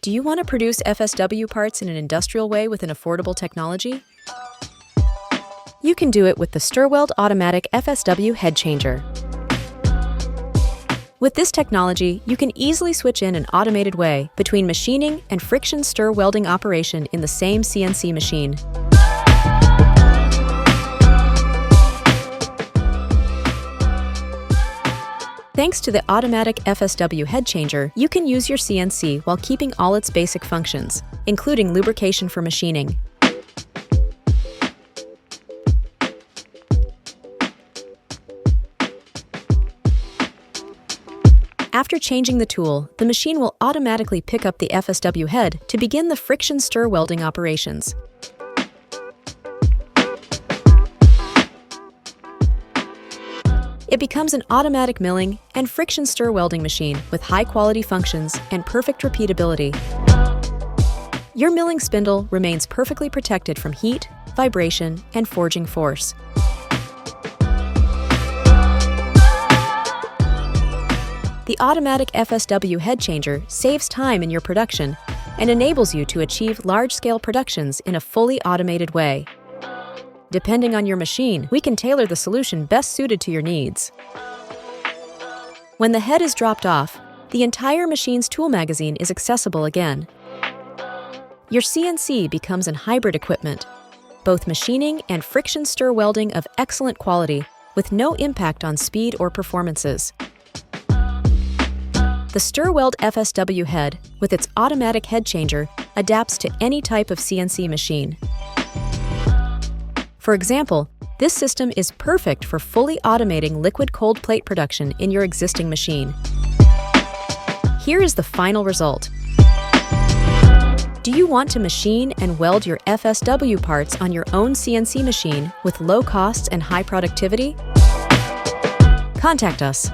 Do you want to produce FSW parts in an industrial way with an affordable technology? You can do it with the Stirweld Automatic FSW Head Changer. With this technology, you can easily switch in an automated way between machining and friction stir welding operation in the same CNC machine. Thanks to the automatic FSW head changer, you can use your CNC while keeping all its basic functions, including lubrication for machining. After changing the tool, the machine will automatically pick up the FSW head to begin the friction stir welding operations. It becomes an automatic milling and friction stir welding machine with high-quality functions and perfect repeatability. Your milling spindle remains perfectly protected from heat, vibration, and forging force. The automatic FSW head changer saves time in your production and enables you to achieve large-scale productions in a fully automated way. Depending on your machine, we can tailor the solution best suited to your needs. When the head is dropped off, the entire machine's tool magazine is accessible again. Your CNC becomes an hybrid equipment, both machining and friction stir welding of excellent quality with no impact on speed or performances. The Stirweld FSW head, with its automatic head changer, adapts to any type of CNC machine. For example, this system is perfect for fully automating liquid cold plate production in your existing machine. Here is the final result. Do you want to machine and weld your FSW parts on your own CNC machine with low costs and high productivity? Contact us.